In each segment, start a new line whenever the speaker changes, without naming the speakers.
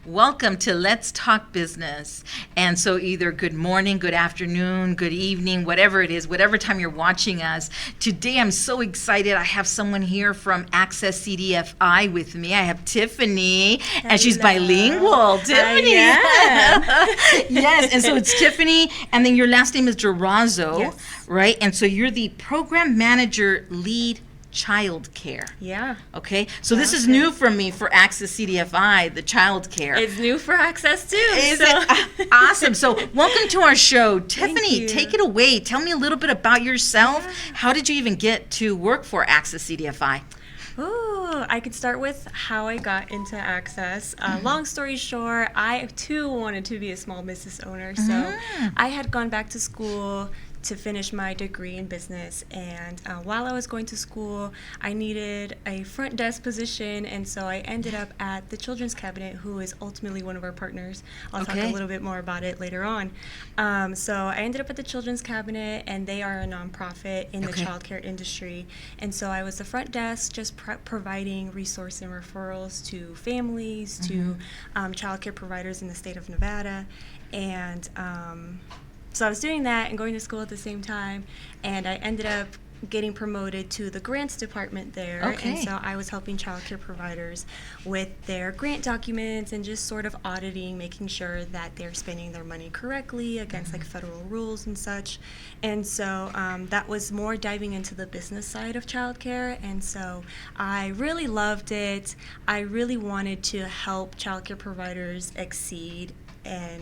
Welcome to Let's Talk Business. And so either good morning, good afternoon, good evening, whatever it is, whatever time you're watching us. Today I'm so excited. I have someone here from Access CDFI with me. I have Tiffany, and she's bilingual. Tiffany. Yes, and so it's Tiffany, and then your last name is Durazo,
yes.
Right? And so you're the program manager lead child care.
Yeah.
Okay. So this is new for me for Access CDFI, the child care.
It's new for Access too.
It? Awesome. So welcome to our show. Tiffany,
you.
take it away. Tell me a little bit about yourself.
Yeah.
How did you even get to work for Access CDFI?
Ooh, I could start with how I got into Access. Long story short, I too wanted to be a small business owner. So I had gone back to school to finish my degree in business, and while I was going to school, I needed a front desk position, and so I ended up at the Children's Cabinet, who is ultimately one of our partners. I'll talk a little bit more about it later on. So I ended up at the Children's Cabinet, and they are a nonprofit in the childcare industry, and so I was the front desk, just providing resource and referrals to families, to childcare providers in the state of Nevada, and so I was doing that and going to school at the same time, and I ended up getting promoted to the grants department there. And so I was helping childcare providers with their grant documents and just sort of auditing, making sure that they're spending their money correctly against like federal rules and such. And so that was more diving into the business side of childcare, and so I really loved it. I really wanted to help childcare providers succeed, and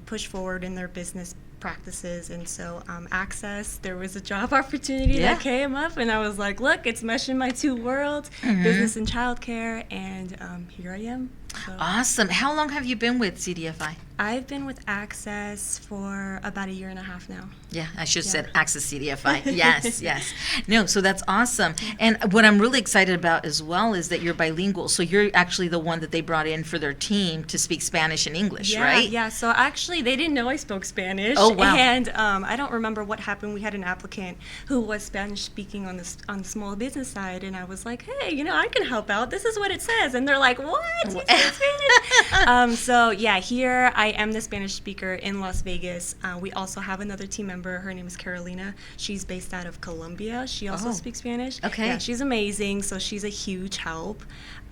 push forward in their business practices. And so Access, there was a job opportunity that came up, and I was like, look, it's meshing my two worlds, business and childcare, and here I am. So.
Awesome. How long have you been with CDFI?
I've been with Access for about 1.5 years now.
Yeah, I should have said Access CDFI. Yes. No, so that's awesome. And what I'm really excited about as well is that you're bilingual. So you're actually the one that they brought in for their team to speak Spanish and English, right?
Yeah. So actually, they didn't know I spoke Spanish.
Oh, wow.
And I don't remember what happened. We had an applicant who was Spanish speaking on the small business side, and I was like, hey, I can help out. This is what it says. And they're like, what? You speak Spanish? So yeah, here I am the Spanish speaker in Las Vegas. We also have another team member. Her name is Carolina. She's based out of Colombia. She also speaks Spanish.
Okay.
Yeah, she's amazing. So she's a huge help.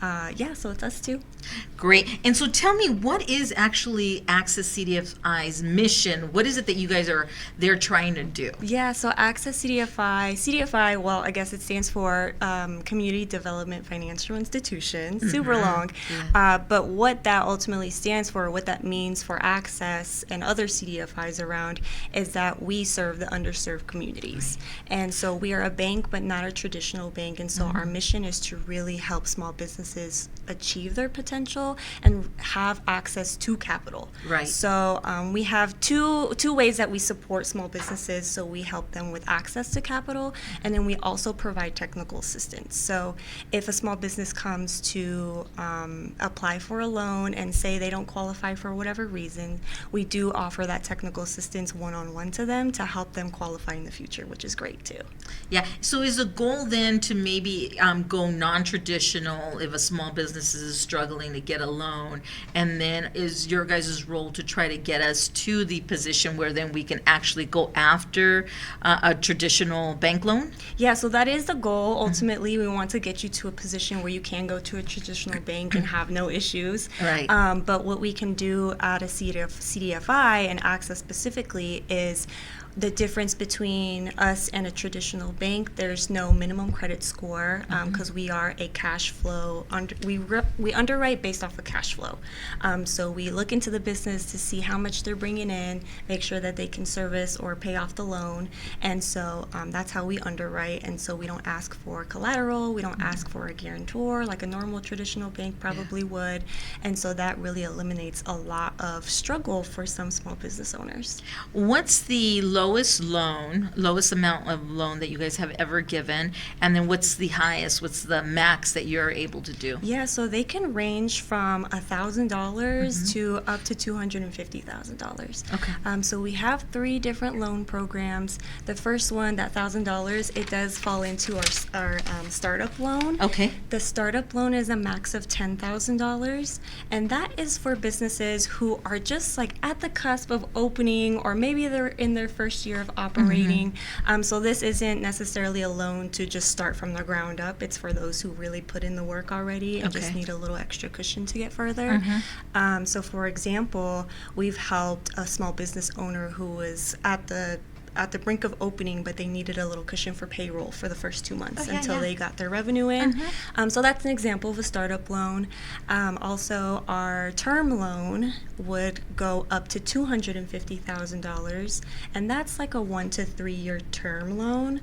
So it's us too.
Great. And so tell me, what is actually Access CDFI's mission? What is it that you guys they're trying to do?
Yeah, so Access CDFI, well, I guess it stands for Community Development Financial Institution, super long.
Yeah.
But what that ultimately stands for, what that means for Access and other CDFIs around, is that we serve the underserved communities. Right. And so we are a bank, but not a traditional bank. And so our mission is to really help small businesses achieve their potential and have access to capital.
Right.
So we have two ways that we support small businesses. So we help them with access to capital, and then we also provide technical assistance. So if a small business comes to apply for a loan and say they don't qualify for whatever reason, we do offer that technical assistance one-on-one to them to help them qualify in the future, which is great too.
Yeah. So is the goal then to maybe go non-traditional if a small business is struggling to get a loan, and then is your guys' role to try to get us to the position where then we can actually go after a traditional bank loan?
Yeah, so that is the goal. Ultimately, we want to get you to a position where you can go to a traditional bank and have no issues.
Right.
But what we can do at a CDFI and Access specifically is the difference between us and a traditional bank. There's no minimum credit score because we are a cash flow. We underwrite based off of cash flow. So we look into the business to see how much they're bringing in, make sure that they can service or pay off the loan. And so that's how we underwrite. And so we don't ask for collateral. We don't ask for a guarantor like a normal traditional bank probably would. And so that really eliminates a lot of struggle for some small business owners.
What's the lowest amount of loan that you guys have ever given? And then what's the highest, what's the max that you're able to do?
Yeah, so they can range from $1,000 to up to $250,000.
Okay.
So we have 3 different loan programs. The first one, that $1,000, it does fall into our startup loan.
Okay.
The startup loan is a max of $10,000, and that is for businesses who are just like at the cusp of opening, or maybe they're in their first year of operating. So this isn't necessarily a loan to just start from the ground up. It's for those who really put in the work already and just need a little extra cushion to get further. So for example, we've helped a small business owner who was at the brink of opening, but they needed a little cushion for payroll for the first 2 months until they got their revenue in. So that's an example of a startup loan. Also, our term loan would go up to $250,000, and that's like a 1 to 3 year term loan.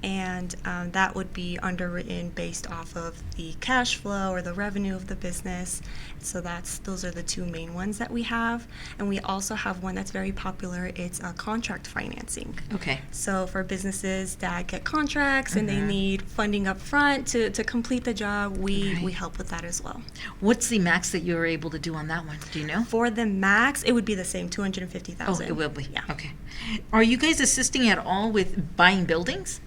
And that would be underwritten based off of the cash flow or the revenue of the business. So those are the 2 main ones that we have. And we also have one that's very popular. It's contract financing.
Okay.
So for businesses that get contracts and they need funding up front to complete the job, we help with that as well.
What's the max that you're able to do on that one? Do you know?
For the max, it would be the same, $250,000.
Oh, it will be.
Yeah.
Okay. Are you guys assisting at all with buying buildings?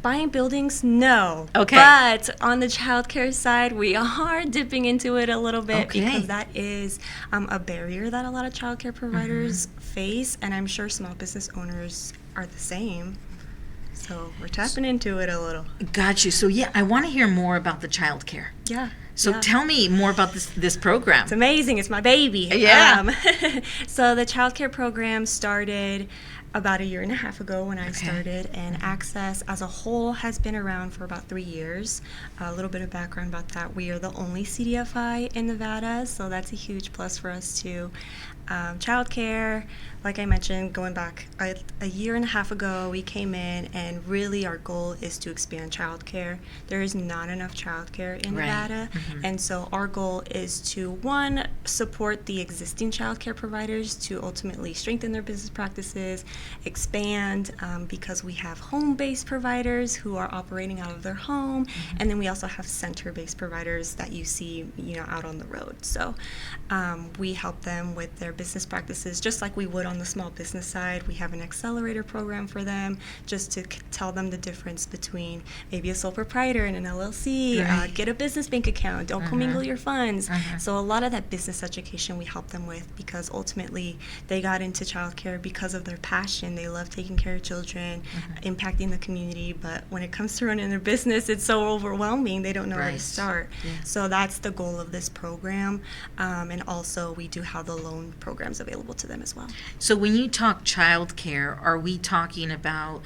Buying buildings, no.
Okay.
But on the childcare side, we are dipping into it a little bit because that is a barrier that a lot of childcare providers face, and I'm sure small business owners are the same. So we're tapping into it a little.
Got you. So yeah, I want to hear more about the childcare.
Yeah.
So tell me more about this program.
It's amazing. It's my baby.
Yeah.
So the childcare program started about 1.5 years ago when I started, and Access as a whole has been around for about 3 years. A little bit of background about that: we are the only CDFI in Nevada, so that's a huge plus for us too. Childcare, like I mentioned, going back 1.5 years ago, we came in, and really our goal is to expand childcare. There is not enough childcare in Nevada, and so our goal is to, 1, support the existing childcare providers to ultimately strengthen their business practices, expand, because we have home-based providers who are operating out of their home, and then we also have center-based providers that you see, out on the road. So we help them with their business practices just like we would on the small business side. We have an accelerator program for them just to tell them the difference between maybe a sole proprietor and an LLC. Get a business bank account. Don't commingle your funds. So a lot of that business education we help them with, because ultimately they got into childcare because of their passion. They love taking care of children, impacting the community, but when it comes to running their business, it's so overwhelming. They don't know where to start. So that's the goal of this program. And also we do have the loan programs available to them as well.
So when you talk child care, are we talking about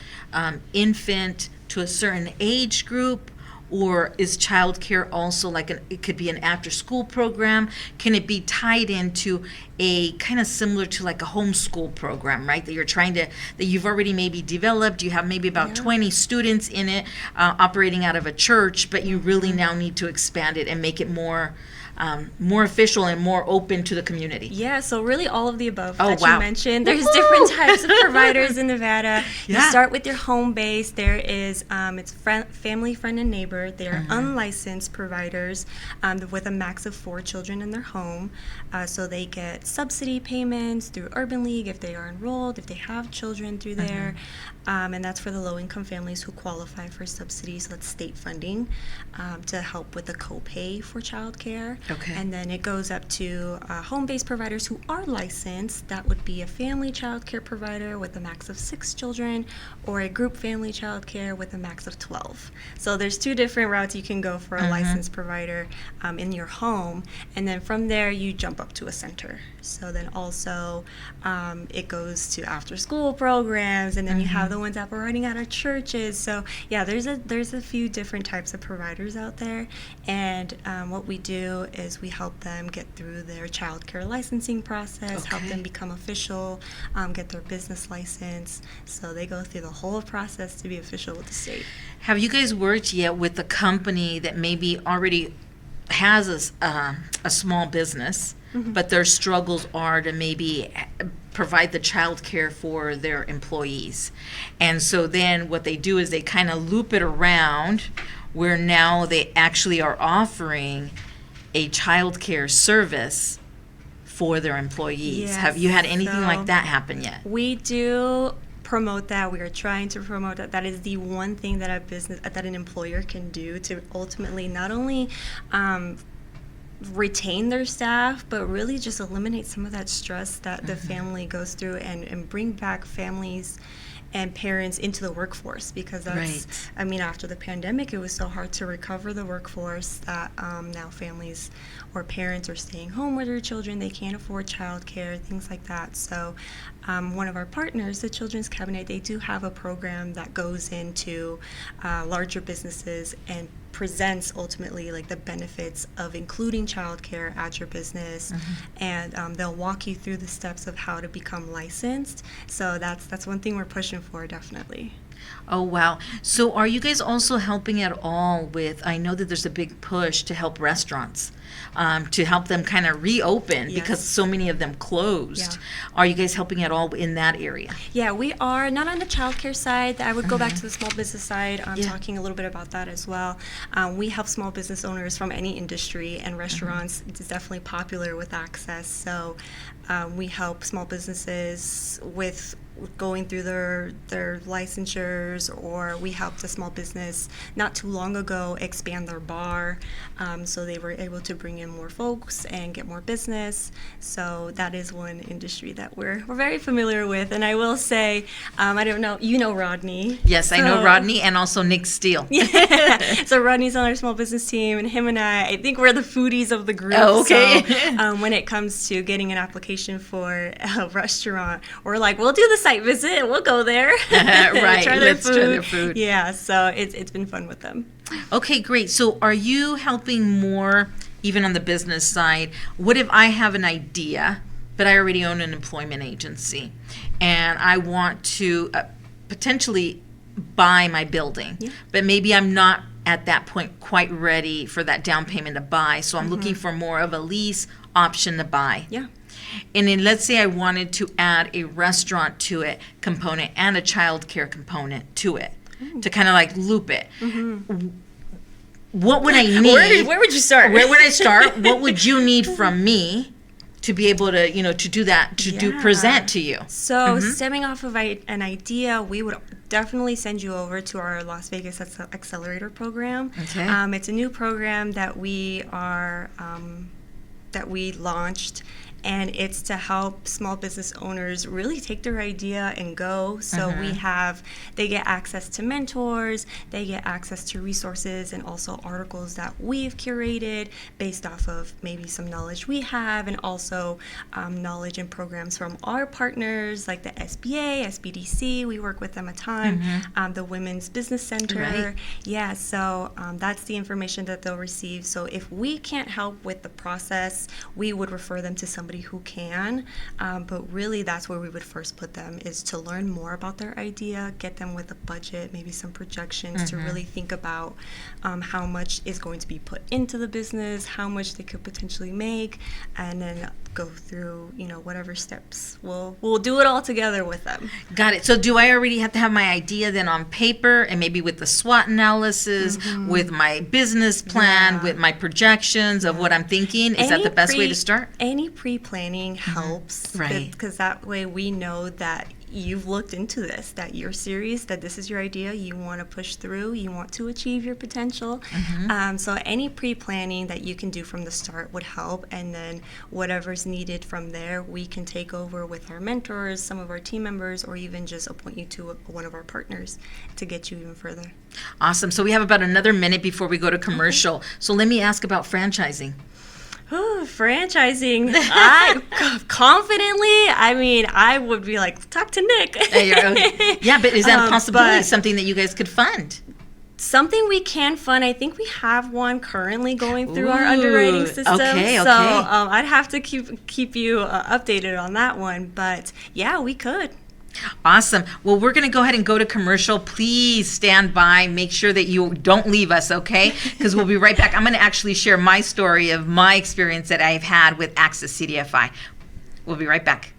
infant to a certain age group? Or is child care also like it could be an after school program? Can it be tied into a kind of similar to like a homeschool program, right? That you've already maybe developed, you have maybe about 20 students in it operating out of a church, but you really now need to expand it and make it more official and more open to the community.
Yeah, so really all of the above that you mentioned. There's different types of providers in Nevada. You start with your home base. There is, it's family, friend, and neighbor. They're unlicensed providers with a max of 4 children in their home. So they get subsidy payments through Urban League if they are enrolled, if they have children through there. And that's for the low-income families who qualify for subsidies. So that's state funding to help with the copay for childcare.
Okay.
And then it goes up to home-based providers who are licensed. That would be a family child care provider with a max of 6 children, or a group family child care with a max of 12. So there's 2 different routes you can go for a licensed provider in your home. And then from there, you jump up to a center. So then also it goes to after-school programs, and then you have the ones operating out of churches. So yeah, there's a few different types of providers out there. And what we do is we help them get through their child care licensing process, help them become official, get their business license. So they go through the whole process to be official with the state.
Have you guys worked yet with a company that maybe already has a small business, but their struggles are to maybe provide the child care for their employees. And so then what they do is they kind of loop it around where now they actually are offering a child care service for their employees.
Yes,
Have you had anything
so
like that happen yet?
we do promote that. We are trying to promote that. That is the one thing that an employer can do to ultimately not only retain their staff, but really just eliminate some of that stress that the family goes through, and bring back families and parents into the workforce, because that's,
Right.
I mean, after the pandemic, it was so hard to recover the workforce that now families or parents are staying home with their children. They can't afford childcare, things like that. So one of our partners, the Children's Cabinet, they do have a program that goes into larger businesses and presents ultimately like the benefits of including childcare at your business, and they'll walk you through the steps of how to become licensed. So that's one thing we're pushing for, definitely.
Oh, wow. So are you guys also helping at all with, I know that there's a big push to help restaurants, to help them kind of reopen because
Yes.
so many of them closed.
Yeah.
Are you guys helping at all in that area?
Yeah, we are not on the childcare side. I would go back to the small business side,
Yeah.
talking a little bit about that as well. We help small business owners from any industry, and restaurants is definitely popular with access. So we help small businesses with going through their licensures, or we helped a small business not too long ago expand their bar, so they were able to bring in more folks and get more business. So that is one industry that we're very familiar with. And I will say, I don't know, you know Rodney.
Yes, I know
So-
Rodney and also Nick Steele.
Yeah. So Rodney's on our small business team, and him and I think we're the foodies of the group.
Oh, okay.
So when it comes to getting an application for a restaurant, we're like, we'll do the site visit, we'll go there.
Right,
try their
let's try their food.
Yeah, so it's been fun with them.
Okay, great. So are you helping more even on the business side? What if I have an idea, but I already own an employment agency, and I want to potentially buy my building,
Yeah.
but maybe I'm not at that point quite ready for that down payment to buy, so I'm looking for more of a lease option to buy.
Yeah.
And then let's say I wanted to add a restaurant to it component and a child care component to it to kind of like loop it. What would I need?
Where would you start?
Where would I start? What would you need from me to be able to, to do that,
Yeah.
present to you?
So stemming off of an idea, we would definitely send you over to our Las Vegas Accelerator program.
Okay.
It's a new program that we launched, and it's to help small business owners really take their idea and go. So they get access to mentors, they get access to resources, and also articles that we've curated based off of maybe some knowledge we have, and also knowledge and programs from our partners like the SBA, SBDC. We work with them a ton. The Women's Business Center.
Right.
Yeah, so that's the information that they'll receive. So if we can't help with the process, we would refer them to somebody who can, but really that's where we would first put them, is to learn more about their idea, get them with a budget, maybe some projections to really think about how much is going to be put into the business, how much they could potentially make, and then go through whatever steps. We'll do it all together with them.
Got it. So do I already have to have my idea then on paper, and maybe with the SWOT analysis, with my business plan,
Yeah.
with my projections of what I'm thinking? Is that the best way to start?
Any pre-planning helps,
Right.
because that way we know that you've looked into this, that you're serious, that this is your idea, you want to push through, you want to achieve your potential. So any pre-planning that you can do from the start would help, and then whatever's needed from there, we can take over with our mentors, some of our team members, or even just appoint you to one of our partners to get you even further.
Awesome. So we have about another minute before we go to commercial. So let me ask about franchising.
Ooh, franchising. I would be like, talk to Nick.
Yeah, but is that a possibility?
but-
Something that you guys could fund?
Something we can fund. I think we have one currently going through our
Ooh,
underwriting system.
okay,
So
okay.
I'd have to keep you updated on that one. But yeah, we could.
Awesome. Well, we're going to go ahead and go to commercial. Please stand by. Make sure that you don't leave us, okay? Because we'll be right back. I'm going to actually share my story of my experience that I've had with Access CDFI. We'll be right back.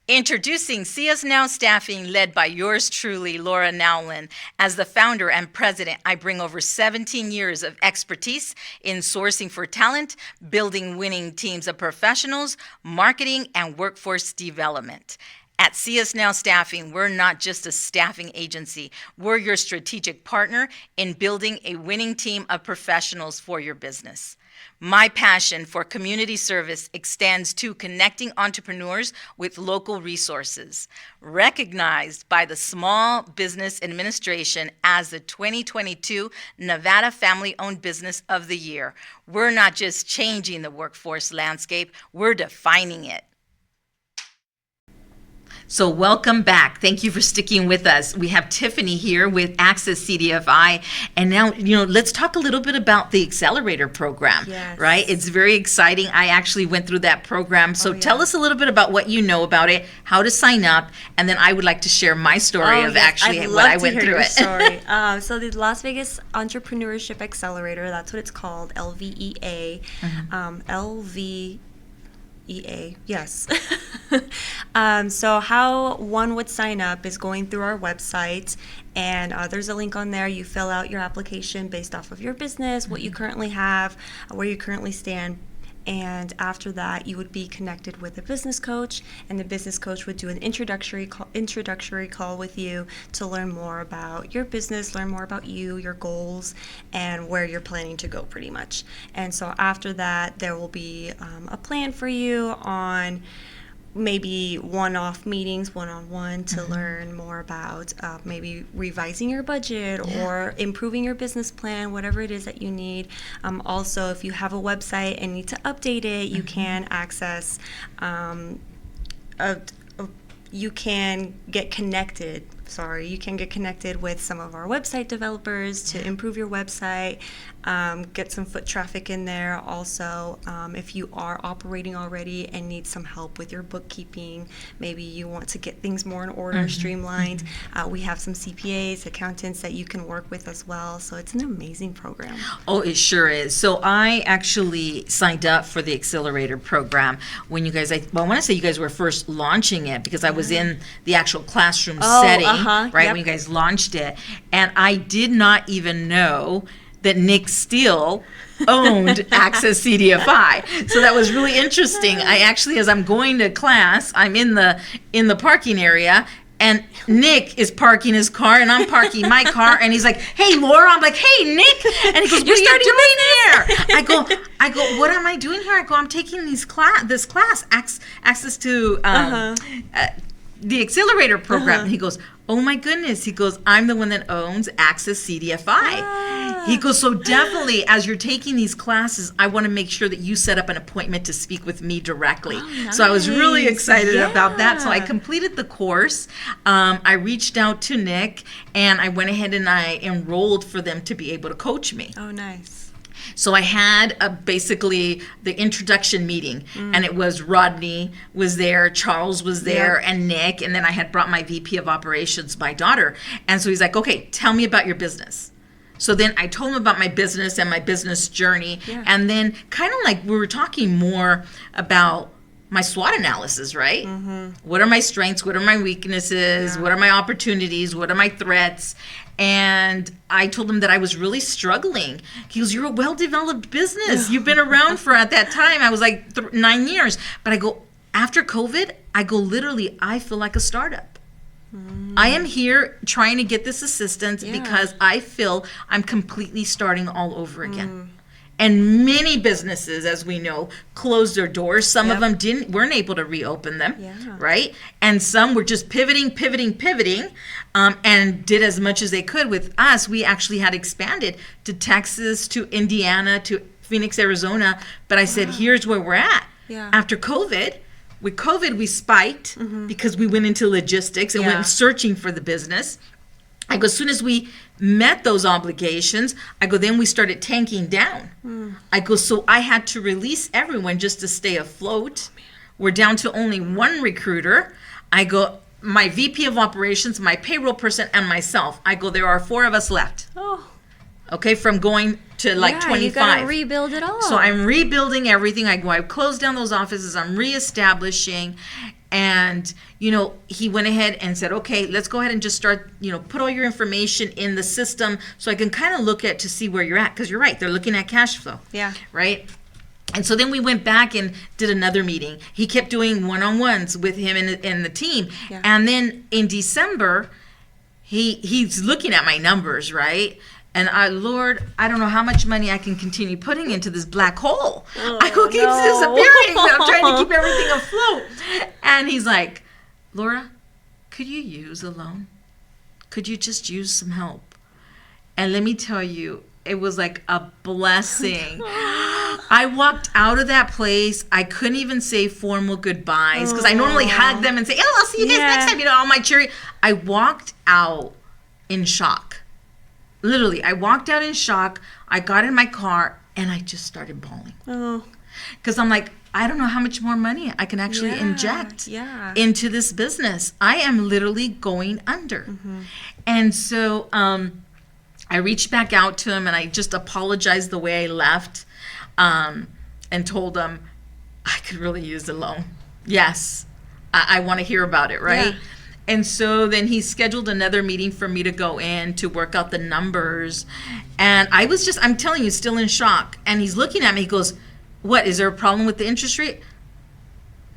Introducing See Us Now Staffing, led by yours truly, Laura Nowlin. As the founder and president, I bring over 17 years of expertise in sourcing for talent, building winning teams of professionals, marketing, and workforce development. At See Us Now Staffing, we're not just a staffing agency. We're your strategic partner in building a winning team of professionals for your business. My passion for community service extends to connecting entrepreneurs with local resources. Recognized by the Small Business Administration as the 2022 Nevada Family-Owned Business of the Year, we're not just changing the workforce landscape, we're defining it. So welcome back. Thank you for sticking with us. We have Tiffany here with Access CDFI. And now, let's talk a little bit about the Accelerator program,
Yes.
right? It's very exciting. I actually went through that program. So tell us a little bit about what you know about it, how to sign up, and then I would like to share my story of actually what I went through it.
Story. So the Las Vegas Entrepreneurship Accelerator, that's what it's called, LVEA. LVEA, yes. So how one would sign up is going through our website, and there's a link on there. You fill out your application based off of your business, what you currently have, where you currently stand. And after that, you would be connected with a business coach, and the business coach would do an introductory call with you to learn more about your business, learn more about you, your goals, and where you're planning to go pretty much. And so after that, there will be a plan for you on maybe one-off meetings, one-on-one, to learn more about maybe revising your budget or improving your business plan, whatever it is that you need. Also, if you have a website and need to update it, you can access, you can get connected. You can get connected with some of our website developers to improve your website, get some foot traffic in there. Also, if you are operating already and need some help with your bookkeeping, maybe you want to get things more in order, streamlined, we have some CPAs, accountants that you can work with as well. So it's an amazing program.
Oh, it sure is. So I actually signed up for the Accelerator program when you guys, I want to say you guys were first launching it, because I was in the actual classroom setting. Right, when you guys launched it. And I did not even know that Nick Steele owned Access CDFI. So that was really interesting. I actually, as I'm going to class, I'm in the parking area, and Nick is parking his car, and I'm parking my car, and he's like, "Hey, Laura." I'm like, "Hey, Nick." And he goes, "What are you doing here?" I go, "What am I doing here?" I go, "I'm taking this class, access to the Accelerator program." And he goes, "Oh my goodness." He goes, "I'm the one that owns Access CDFI. He goes, "So definitely, as you're taking these classes, I want to make sure that you set up an appointment to speak with me directly."
Nice.
So I was really excited about that. So I completed the course. I reached out to Nick, and I went ahead and I enrolled for them to be able to coach me.
Oh, nice.
So I had basically the introduction meeting, and it was Rodney was there, Charles was there, and Nick, and then I had brought my VP of operations, my daughter. And so he's like, "Okay, tell me about your business." So then I told him about my business and my business journey, and then kind of like we were talking more about my SWOT analysis, right? What are my strengths? What are my weaknesses? What are my opportunities? What are my threats? And I told him that I was really struggling. He goes, "You're a well-developed business. You've been around for, at that time, I was like 9 years." But I go, after COVID, I go, literally, I feel like a startup. I am here trying to get this assistance because I feel I'm completely starting all over again. And many businesses, as we know, closed their doors. Some of them weren't able to reopen them, right? And some were just pivoting, and did as much as they could. With us, we actually had expanded to Texas, to Indiana, to Phoenix, Arizona. But I said, here's where we're at. After COVID, with COVID, we spiked because we went into logistics and went searching for the business. I go, as soon as we met those obligations, I go, then we started tanking down. I go, so I had to release everyone just to stay afloat. We're down to only one recruiter. I go, my VP of operations, my payroll person, and myself. I go, there are 4 of us left. Okay, from going to like 25.
You gotta rebuild it all.
So I'm rebuilding everything. I go, I've closed down those offices. I'm reestablishing. And, he went ahead and said, okay, let's go ahead and just start, put all your information in the system so I can kind of look at to see where you're at. Because you're right, they're looking at cash flow.
Yeah.
Right? And so then we went back and did another meeting. He kept doing one-on-ones with him and the team.
Yeah.
And then in December, he's looking at my numbers, right? And Lord, I don't know how much money I can continue putting into this black hole. I go, keeps disappearing. I'm trying to keep everything afloat. And he's like, Laura, could you use a loan? Could you just use some help? And let me tell you, it was like a blessing. I walked out of that place. I couldn't even say formal goodbyes because I normally hug them and say, oh, I'll see you guys next time, all my cheery. I walked out in shock. Literally, I walked out in shock. I got in my car and I just started bawling.
Oh.
Because I'm like, I don't know how much more money I can actually inject into this business. I am literally going under. Mm-hmm. And so I reached back out to him and I just apologized the way I left and told him I could really use a loan. Yes, I want to hear about it, right? Yeah. And so then he scheduled another meeting for me to go in to work out the numbers. And I'm telling you, still in shock. And he's looking at me, he goes, what, is there a problem with the interest rate?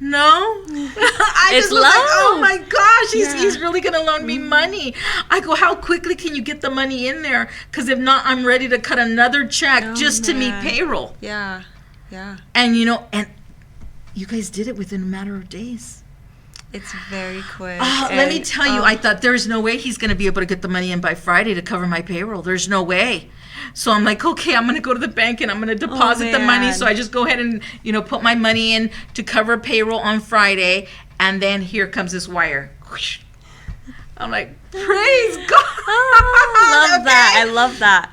No. I
it's
just was
low.
like, oh my gosh, he's really going to loan me money. I go, how quickly can you get the money in there? Because if not, I'm ready to cut another check to meet payroll.
Yeah.
And, and you guys did it within a matter of days.
It's very quick.
Let me tell you, I thought there's no way he's going to be able to get the money in by Friday to cover my payroll. There's no way. So I'm like, okay, I'm going to go to the bank and I'm going to deposit the money. So I just go ahead and, put my money in to cover payroll on Friday. And then here comes this wire. I'm like, praise God.
I love that.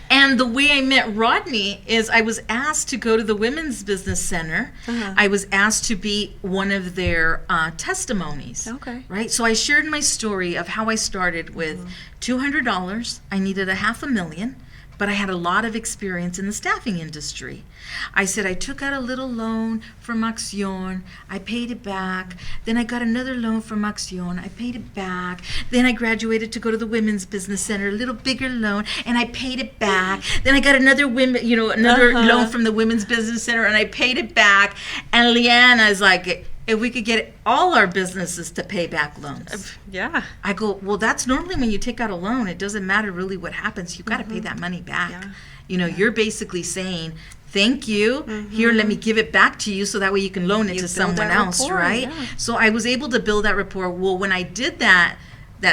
And the way I met Rodney is I was asked to go to the Women's Business Center. Uh-huh. I was asked to be one of their testimonies.
Okay.
Right? So I shared my story of how I started with $200. I needed $500,000, but I had a lot of experience in the staffing industry. I said I took out a little loan from Acción. I paid it back. Then I got another loan from Acción. I paid it back. Then I graduated to go to the Women's Business Center, a little bigger loan, and I paid it back. Then I got another loan from the Women's Business Center, and I paid it back. And Leanna is like, if we could get all our businesses to pay back loans.
Yeah.
I go, well, that's normally when you take out a loan, it doesn't matter really what happens. You got to pay that money back. Yeah. You're basically saying, thank you. Here, let me give it back to you so that way you can loan it to someone else, rapport, right? Yeah. So I was able to build that rapport. Well, when I did that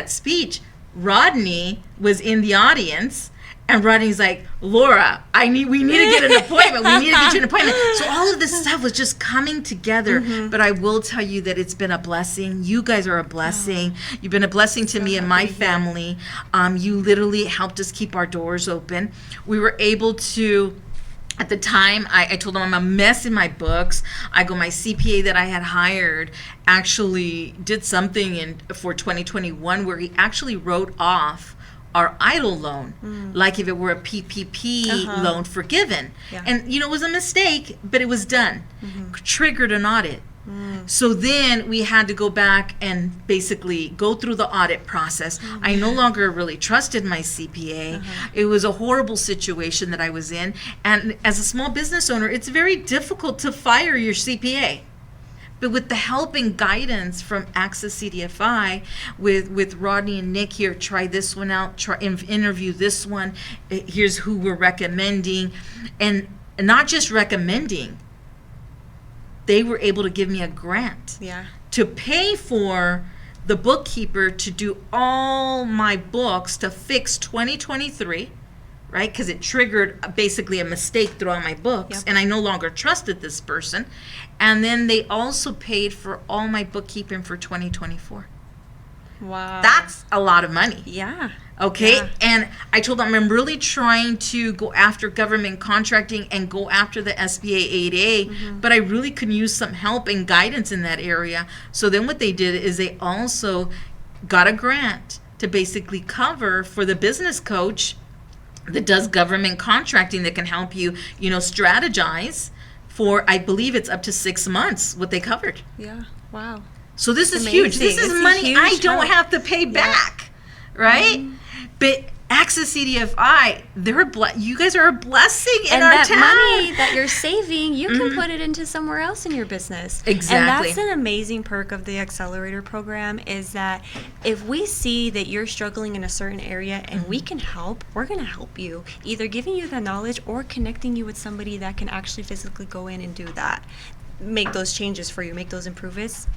speech, Rodney was in the audience. And Rodney's like, Laura, we need to get an appointment. We need to get you an appointment. So all of this stuff was just coming together. But I will tell you that it's been a blessing. You guys are a blessing. You've been a blessing to me and my family. You literally helped us keep our doors open. We were able to... At the time, I told them I'm a mess in my books. my CPA that I had hired actually did something for 2021 where he actually wrote off our EIDL loan, like if it were a PPP loan forgiven. Yeah. And, it was a mistake, but it was done. Triggered an audit. So then we had to go back and basically go through the audit process. I no longer really trusted my CPA. It was a horrible situation that I was in. And as a small business owner, it's very difficult to fire your CPA. But with the help and guidance from Access CDFI, with Rodney and Nick here, try this one out, interview this one, here's who we're recommending. And not just recommending, they were able to give me a grant to pay for the bookkeeper to do all my books to fix 2023, right? Because it triggered basically a mistake throughout my books, and I no longer trusted this person. And then they also paid for all my bookkeeping for 2024.
Wow.
That's a lot of money.
Yeah.
Okay.
Yeah.
And I told them I'm really trying to go after government contracting and go after the SBA 8A, but I really could use some help and guidance in that area. So then what they did is they also got a grant to basically cover for the business coach that does government contracting that can help you, strategize for, I believe it's up to 6 months what they covered.
Yeah. Wow.
So this
It's
is huge. This
amazing.
is
It's a
money I
huge
don't
help.
have to pay back, right? But Access CDFI, you guys are a blessing in
And
our
that
town.
money that you're saving, you can put it into somewhere else in your business.
Exactly.
And that's an amazing perk of the Accelerator program, is that if we see that you're struggling in a certain area and we can help, we're going to help you, either giving you the knowledge or connecting you with somebody that can actually physically go in and do that. Make those changes for you, make those improvements.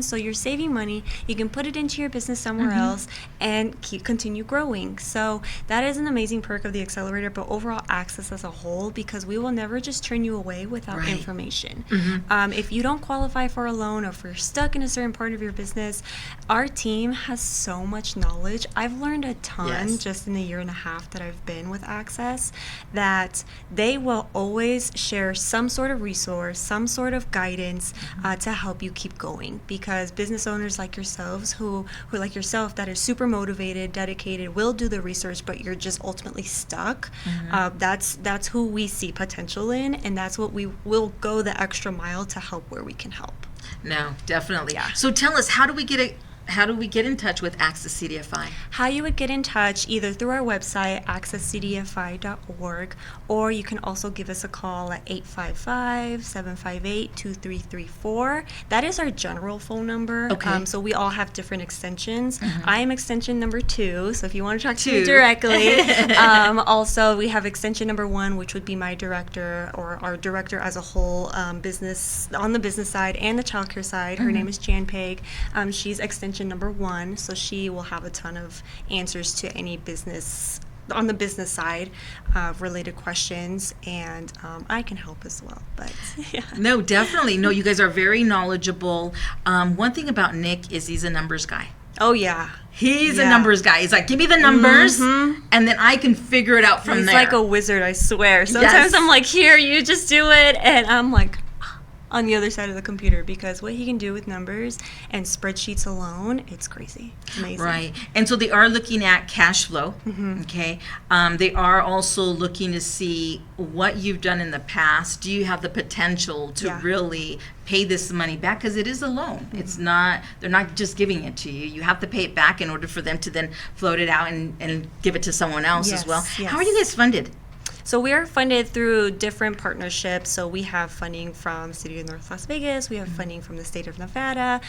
So you're saving money. You can put it into your business somewhere else and continue growing. So that is an amazing perk of the Accelerator, but overall Access as a whole, because we will never just turn you away without
Right.
information. If you don't qualify for a loan, or if you're stuck in a certain part of your business, our team has so much knowledge. I've learned a ton
Yes.
just in the year and a half that I've been with Access, that they will always share some sort of resource, some sort of guidance to help you keep going, because business owners like yourselves who like yourself, that is super motivated, dedicated, will do the research, but you're just ultimately stuck. That's who we see potential in, and that's what we will go the extra mile to help where we can help.
No, definitely.
Yeah.
So tell us, how do we get in touch with Access CDFI?
How you would get in touch, either through our website, accesscdfi.org, or you can also give us a call at 855-758-2334. That is our general phone number.
Okay.
So we all have different extensions. I am extension number 2, so if you want to talk to
2.
me directly. Also, we have extension number 1, which would be my director, or our director as a whole, business on the business side and the childcare side. Her name is Jan Peg. She's extension number 1, so she will have a ton of answers to any business on the business side related questions, and I can help as well. But yeah.
No, definitely. No, you guys are very knowledgeable. One thing about Nick is he's a numbers guy.
Oh yeah.
He's a
Yeah.
numbers guy. He's like, give me the numbers, and then I can figure it out from
He's
there.
like a wizard, I swear. Sometimes
Yes.
I'm like, here, you just do it, and I'm like on the other side of the computer, because what he can do with numbers and spreadsheets alone, it's crazy. It's amazing.
Right. And so they are looking at cash flow. Okay. They are also looking to see what you've done in the past. Do you have the potential to
Yeah.
really pay this money back? Because it is a loan. It's not, they're not just giving it to you. You have to pay it back in order for them to then float it out and give it to someone else as
Yes,
well.
yes.
How are you guys funded?
So we are funded through different partnerships. So we have funding from City of North Las Vegas. We have funding from the state of Nevada,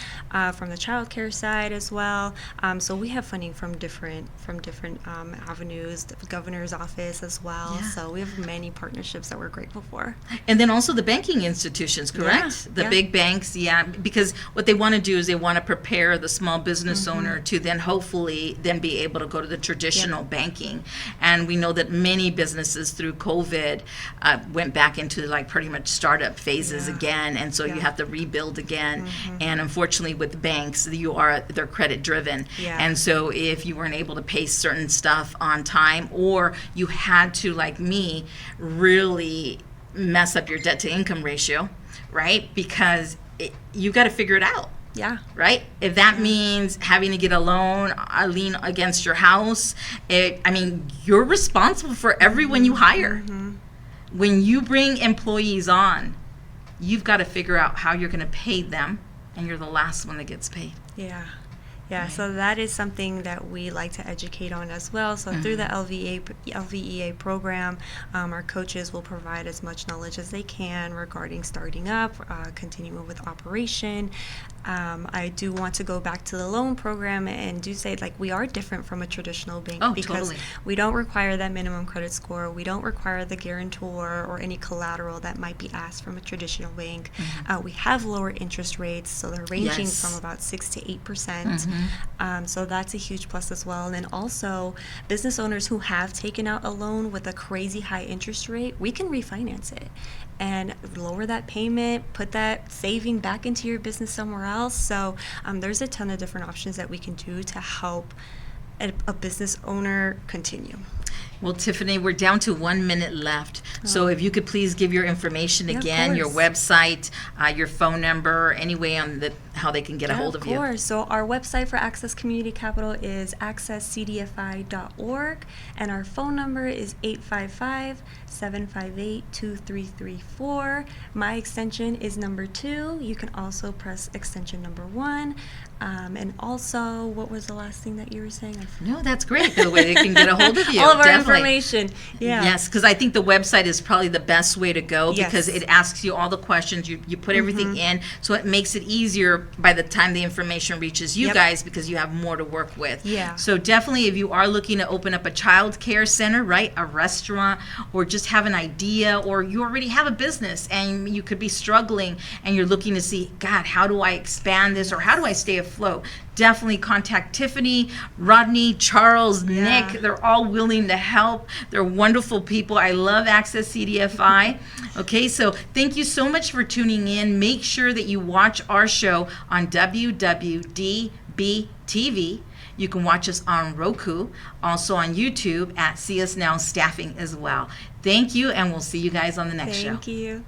from the child care side as well. So we have funding from different avenues, the governor's office as well.
Yeah.
So we have many partnerships that we're grateful for.
And then also the banking institutions, correct?
Yeah,
The
yeah.
big banks, yeah, because what they want to do is they want to prepare the small business owner to then hopefully then be able to go to the traditional banking. And we know that many businesses through COVID went back into like pretty much startup phases
Yeah.
again, and so you
Yeah.
have to rebuild again. And unfortunately with banks, they're credit driven.
Yeah.
And so if you weren't able to pay certain stuff on time, or you had to, like me, really mess up your debt to income ratio, right? Because you got to figure it out.
Yeah.
Right? If that means having to get a loan, a lien against your house, you're responsible for everyone you hire. When you bring employees on, you've got to figure out how you're going to pay them, and you're the last one that gets paid.
Yeah. Yeah, so that is something that we like to educate on as well. So through the LVEA program, our coaches will provide as much knowledge as they can regarding starting up, continuing with operation. I do want to go back to the loan program and do say, like, we are different from a traditional bank,
Oh,
because
totally.
we don't require that minimum credit score. We don't require the guarantor or any collateral that might be asked from a traditional bank. We have lower interest rates, so they're ranging
Yes.
from about 6 to 8%. So that's a huge plus as well. And then also, business owners who have taken out a loan with a crazy high interest rate, we can refinance it and lower that payment, put that saving back into your business somewhere else. So there's a ton of different options that we can do to help a business owner continue.
Well, Tiffany, we're down to 1 minute left. So if you could please give your information
Yeah, of
again, your
course.
website, your phone number, any way on how they can get a hold of you.
Of course. So our website for Access Community Capital is accesscdfi.org, and our phone number is 855-758-2334. My extension is number 2. You can also press extension number 1. And also, what was the last thing that you were saying?
No, that's great. The way they can get a hold of you.
All of our
Definitely.
information. Yeah.
Yes, because I think the website is probably the best way to go because
Yes.
it asks you all the questions. You put everything in, so it makes it easier by the time the information reaches you
Yep.
guys because you have more to work with.
Yeah.
So definitely, if you are looking to open up a child care center, right, a restaurant, or just have an idea, or you already have a business and you could be struggling and you're looking to see, God, how do I expand this or how do I stay afloat? Definitely contact Tiffany, Rodney, Charles, Nick. They're all willing to help. They're wonderful people. I love Access CDFI. Okay, so thank you so much for tuning in. Make sure that you watch our show on WWDBTV. You can watch us on Roku, also on YouTube at CS Now Staffing as well. Thank you, and we'll see you guys on the next show.
Thank you.